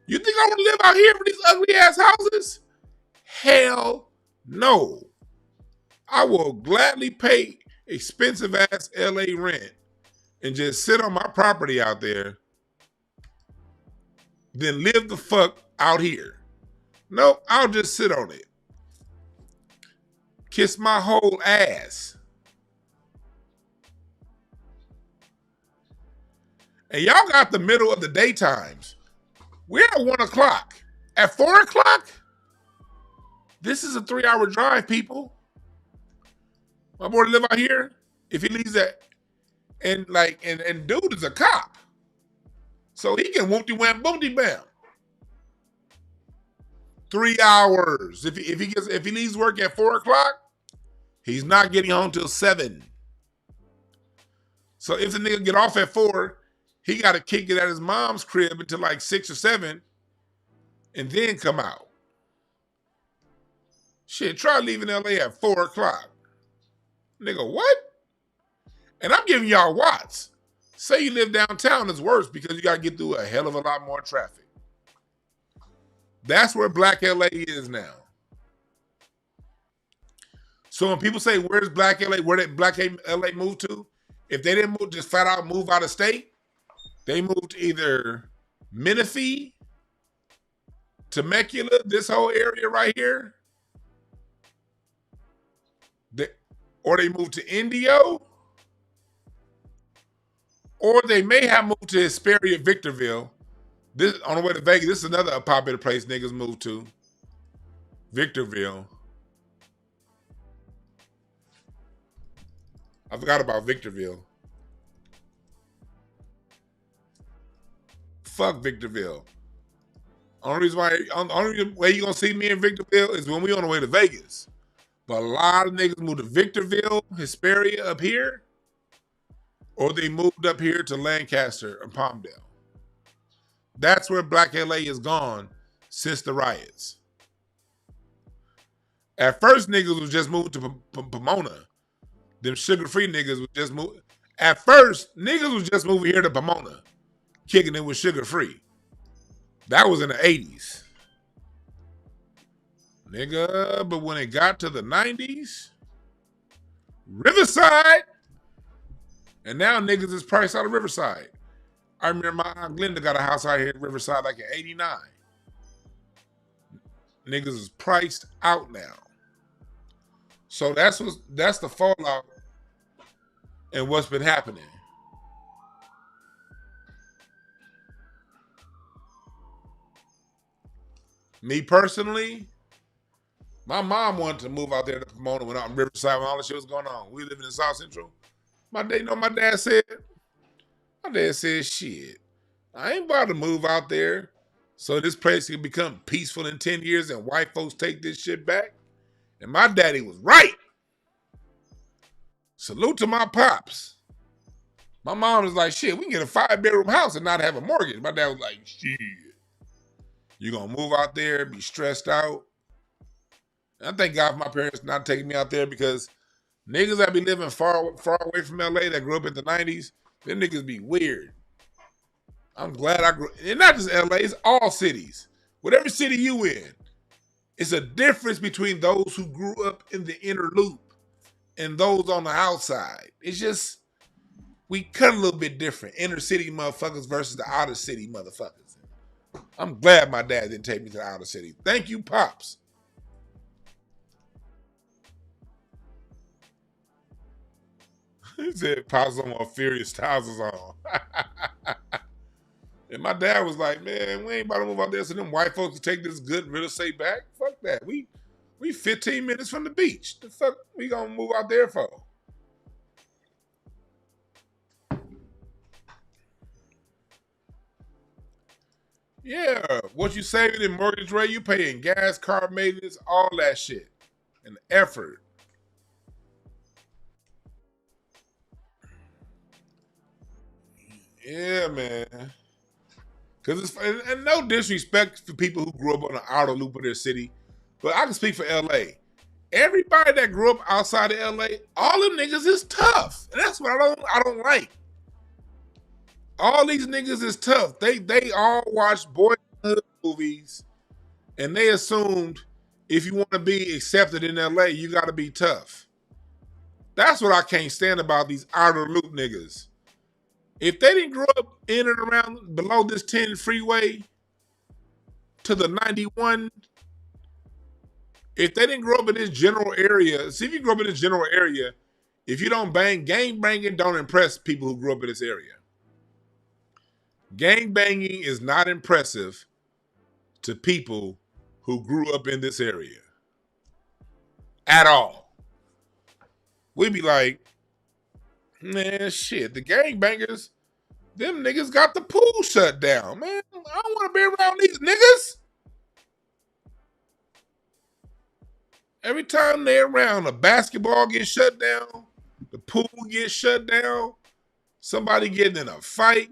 You think I want to live out here with these ugly ass houses? Hell no. I will gladly pay expensive ass LA rent and just sit on my property out there than live the fuck out here. Nope, I'll just sit on it. Kiss my whole ass. And y'all got the middle of the daytimes. We're at 1 o'clock. At 4 o'clock, this is a 3-hour drive, people. My boy live out here. If he leaves that, and dude is a cop. So he can whoopty wham boomty bam. 3 hours. If he leaves work at 4 o'clock, he's not getting home till 7. So if the nigga get off at 4, he got to kick it at his mom's crib until like 6 or 7, and then come out. Shit, try leaving LA at 4 o'clock. Nigga, what? And I'm giving y'all Watts. Say you live downtown, it's worse because you got to get through a hell of a lot more traffic. That's where Black LA is now. So when people say, where's Black LA? Where did Black LA move to? If they didn't move, just flat out move out of state, they moved to either Menifee, Temecula, this whole area right here, or they moved to Indio, or they may have moved to Hesperia, Victorville. This on the way to Vegas. This is another popular place niggas move to. Victorville. I forgot about Victorville. Fuck Victorville. Only way you gonna see me in Victorville is when we on the way to Vegas. But a lot of niggas moved to Victorville, Hesperia up here, or they moved up here to Lancaster and Palmdale. That's where Black LA is gone since the riots. At first, niggas was just moving to Pomona. Them sugar-free niggas was just moving. At first, niggas was just moving here to Pomona, kicking it with sugar-free. That was in the 80s. Nigga, but when it got to the 90s, Riverside, and now niggas is priced out of Riverside. I remember my Aunt Glenda got a house out here in Riverside like in 89. Niggas is priced out now. So that's the fallout and what's been happening. Me personally, my mom wanted to move out there to Pomona when out in Riverside when all the shit was going on. We living in South Central. My dad said, shit, I ain't about to move out there so this place can become peaceful in 10 years and white folks take this shit back. And my daddy was right. Salute to my pops. My mom was like, shit, we can get a 5-bedroom house and not have a mortgage. My dad was like, shit, you gonna move out there, be stressed out. And I thank God for my parents not taking me out there because niggas that be living far away from LA that grew up in the 90s, them niggas be weird. I'm glad I grew, and not just LA, it's all cities. Whatever city you in, it's a difference between those who grew up in the inner loop and those on the outside. It's just, we cut a little bit different. Inner city motherfuckers versus the outer city motherfuckers. I'm glad my dad didn't take me to the outer city. Thank you, Pops. He said, Pops on what Furious Styles is on. And my dad was like, man, we ain't about to move out there so them white folks can take this good real estate back. Fuck that. We 15 minutes from the beach. The fuck we gonna move out there for? Yeah, what you saving in mortgage rate, you paying gas, car maintenance, all that shit. And effort. Yeah, man. Cause it's, and no disrespect for people who grew up on the outer loop of their city, but I can speak for LA. Everybody that grew up outside of LA, all them niggas is tough. And that's what I don't like. All these niggas is tough. They all watch boyhood movies and they assumed if you want to be accepted in LA, you gotta be tough. That's what I can't stand about these outer loop niggas. If they didn't grow up in and around below this 10 freeway to the 91 If they didn't grow up in this general area, see if you grew up in this general area, if you don't bang, gang banging don't impress people who grew up in this area. Gang banging is not impressive to people who grew up in this area at all. We'd be like, man, shit, the gang bangers, them niggas got the pool shut down, man. I don't want to be around these niggas. Every time they're around, the basketball gets shut down, the pool gets shut down, somebody getting in a fight.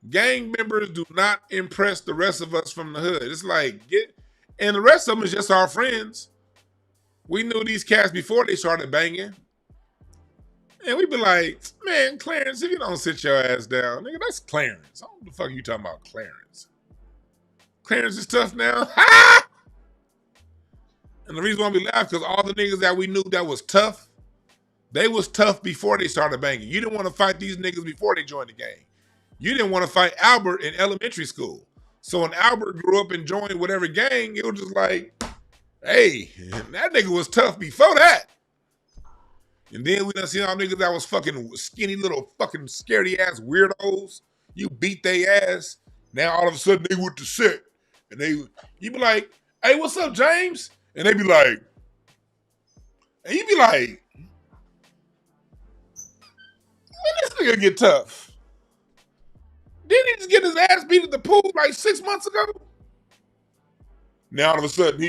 Gang members do not impress the rest of us from the hood. It's like, and the rest of them is just our friends. We knew these cats before they started banging. And we'd be like, man, Clarence, if you don't sit your ass down, nigga, that's Clarence. I don't know what the fuck you talking about, Clarence. Clarence is tough now. Ha! And the reason why we laugh, because all the niggas that we knew that was tough, they was tough before they started banging. You didn't want to fight these niggas before they joined the gang. You didn't want to fight Albert in elementary school. So when Albert grew up and joined whatever gang, it was just like, hey, that nigga was tough before that. And then we done seen all niggas that was fucking skinny little fucking scaredy ass weirdos. You beat their ass. Now all of a sudden they went to sit. And you be like, hey, what's up, James? And they be like, and you be like, when this nigga get tough? Didn't he just get his ass beat at the pool like 6 months ago? Now all of a sudden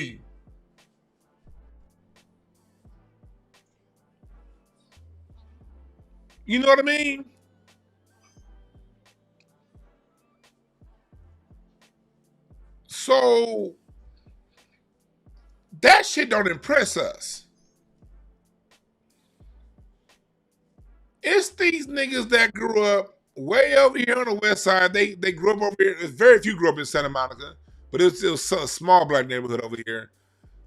you know what I mean? So that shit don't impress us. It's these niggas that grew up way over here on the west side. They grew up over here. Very few grew up in Santa Monica, but it was a small black neighborhood over here.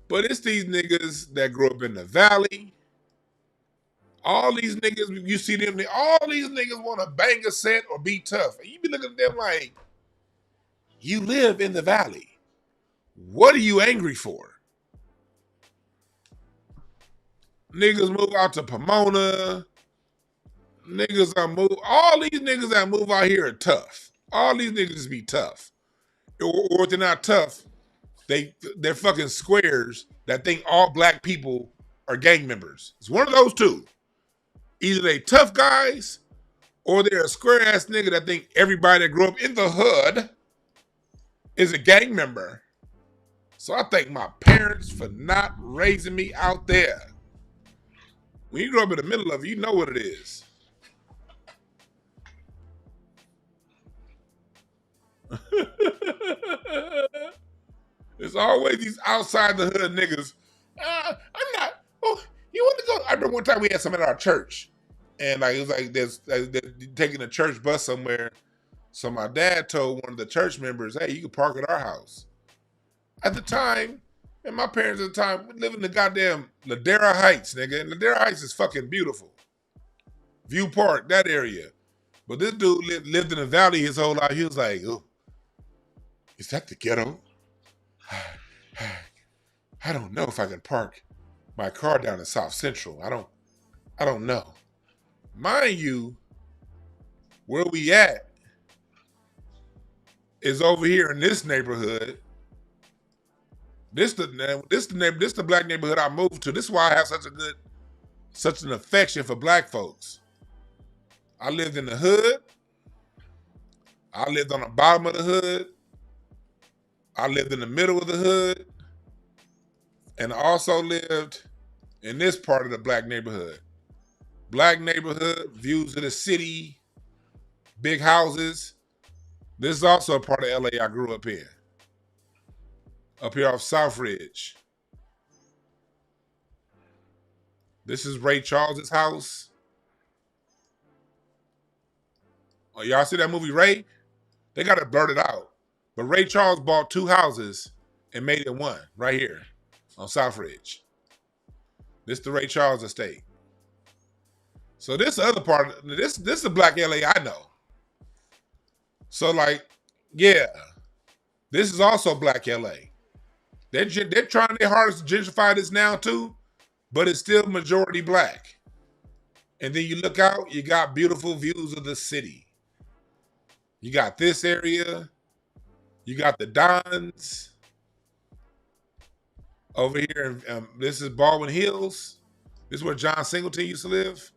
But it's these niggas that grew up in the valley. All these niggas, you see them, all these niggas want to bang a set or be tough. And you be looking at them like, you live in the valley. What are you angry for? Niggas move out to Pomona. Niggas are move. All these niggas that move out here are tough. All these niggas be tough. Or if they're not tough, they're fucking squares that think all black people are gang members. It's one of those two. Either they tough guys or they're a square ass nigga that think everybody that grew up in the hood is a gang member. So I thank my parents for not raising me out there. When you grow up in the middle of it, you know what it is. There's always these outside the hood niggas. I'm not. Oh, you want to go? I remember one time we had something at our church, and like it was like they're taking a church bus somewhere. So my dad told one of the church members, "Hey, you can park at our house." At the time, and my parents at the time, we live in the goddamn Ladera Heights, nigga. And Ladera Heights is fucking beautiful. View Park, that area. But this dude lived in the valley his whole life. He was like, oh, is that the ghetto? I don't know if I can park my car down in South Central. I don't know. Mind you, where we at is over here in this neighborhood. This the black neighborhood I moved to. This is why I have such an affection for black folks. I lived in the hood. I lived on the bottom of the hood. I lived in the middle of the hood. And I also lived in this part of the black neighborhood. Black neighborhood, views of the city, big houses. This is also a part of LA I grew up in. Up here off South Ridge. This is Ray Charles's house. Oh, y'all see that movie Ray? They got it blurted out. But Ray Charles bought 2 houses and made it one right here on South Ridge. This is the Ray Charles estate. So this other part, this is the black LA I know. So like, yeah, this is also black LA. They're trying their hardest to gentrify this now too, but it's still majority black. And then you look out, you got beautiful views of the city. You got this area. You got the Dons over here. This is Baldwin Hills. This is where John Singleton used to live.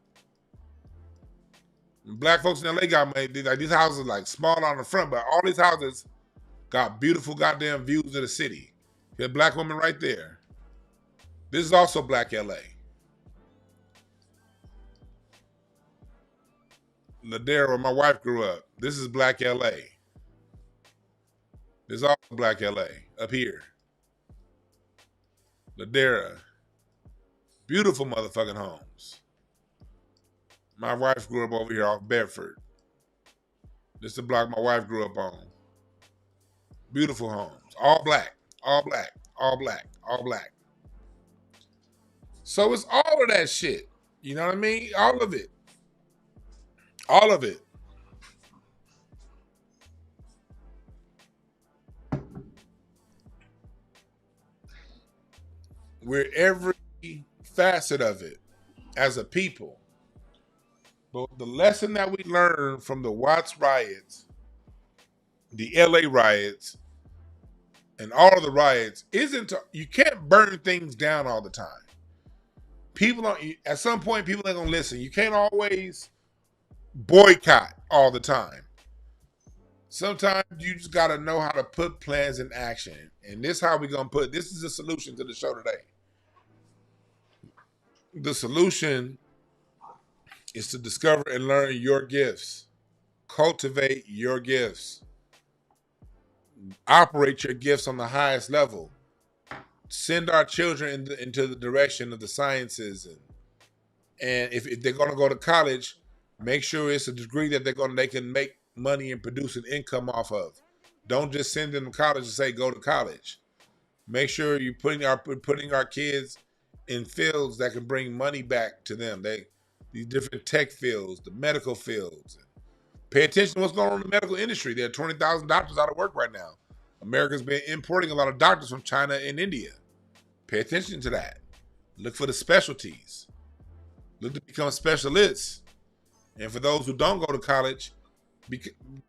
And black folks in LA got made. Like, these houses like small on the front, but all these houses got beautiful goddamn views of the city. There's a black woman right there. This is also black LA. Ladera, where my wife grew up. This is black LA. This is also black LA up here. Ladera. Beautiful motherfucking homes. My wife grew up over here off Bedford. This is the block my wife grew up on. Beautiful homes. All black. All black. All black. All black. So it's all of that shit. You know what I mean? All of it. All of it. We're every facet of it as a people. But the lesson that we learned from the Watts riots, the LA riots, and all of the riots isn't you can't burn things down all the time. People don't, at some point, people ain't gonna listen. You can't always boycott all the time. Sometimes you just gotta know how to put plans in action. And this how we gonna put, this is the solution to the show today. The solution is to discover and learn your gifts. Cultivate your gifts. Operate your gifts on the highest level. Send our children into the direction of the sciences. And if they're going to go to college, make sure it's a degree that they can make money and produce an income off of. Don't just send them to college and say, go to college. Make sure you're putting our kids in fields that can bring money back to them. These different tech fields, the medical fields. Pay attention to what's going on in the medical industry. There are 20,000 doctors out of work right now. America's been importing a lot of doctors from China and India. Pay attention to that. Look for the specialties. Look to become specialists. And for those who don't go to college,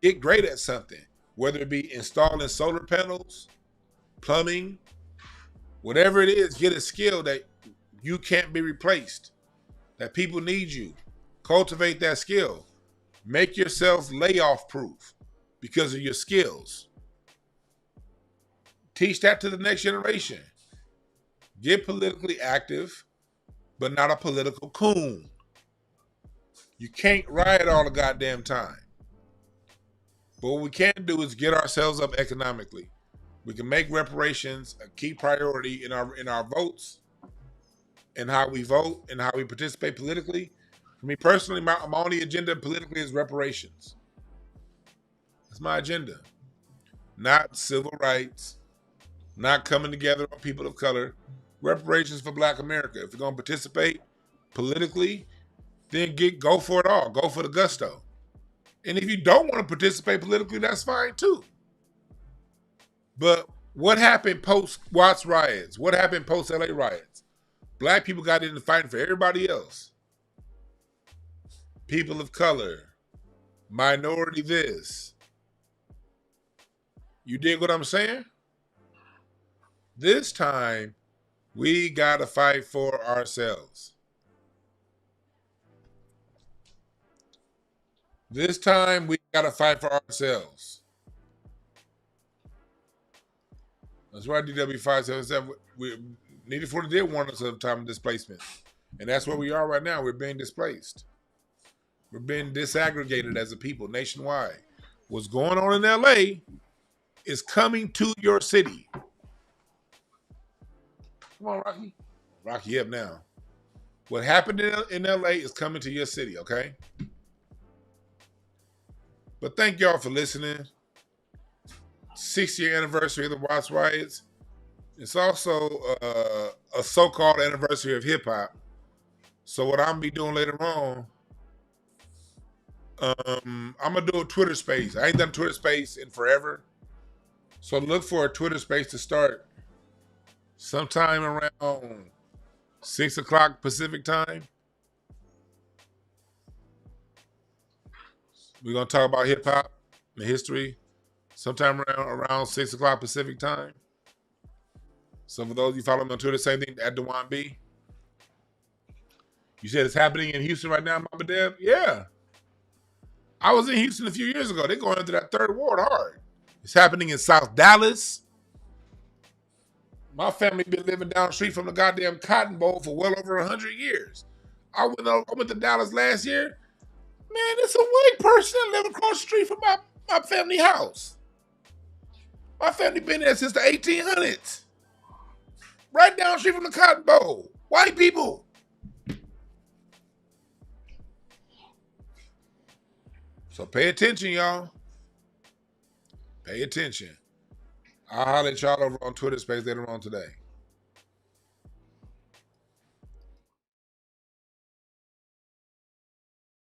get great at something. Whether it be installing solar panels, plumbing, whatever it is, get a skill that you can't be replaced. That people need you. Cultivate that skill. Make yourself layoff proof because of your skills. Teach that to the next generation. Get politically active, but not a political coon. You can't riot all the goddamn time. But what we can do is get ourselves up economically. We can make reparations a key priority in our votes, and how we vote and how we participate politically. For me personally, my only agenda politically is reparations. That's my agenda. Not civil rights, not coming together on people of color. Reparations for Black America. If you're going to participate politically, then go for it all. Go for the gusto. And if you don't want to participate politically, that's fine too. But what happened post Watts riots? What happened post LA riots? Black people got into fighting for everybody else. People of color, minority this. You dig what I'm saying? This time, we gotta fight for ourselves. This time, we gotta fight for ourselves. That's why DW577, Needed 40 did warn us of time of displacement. And that's where we are right now. We're being displaced. We're being disaggregated as a people nationwide. What's going on in LA is coming to your city. Come on, Rocky. Rocky up now. What happened in LA is coming to your city, okay? But thank y'all for listening. 6-year anniversary of the Watts Riots. It's also a so-called anniversary of hip-hop. So what I'm going to be doing later on, I'm going to do a Twitter space. I ain't done Twitter space in forever. So look for a Twitter space to start sometime around 6 o'clock Pacific time. We're going to talk about hip hop and history sometime around 6 o'clock Pacific time. So for those of you follow me on Twitter, same thing at Dewan B. You said it's happening in Houston right now, Mama Deb? Yeah. I was in Houston a few years ago. They're going into that third ward hard. It's happening in South Dallas. My family been living down the street from the goddamn Cotton Bowl for well over 100 years. I went to Dallas last year. Man, it's a white person that live across the street from my family house. My family been there since the 1800s. Right down the street from the Cotton Bowl. White people. So pay attention, y'all. Pay attention. I'll holler at y'all over on Twitter space later on today.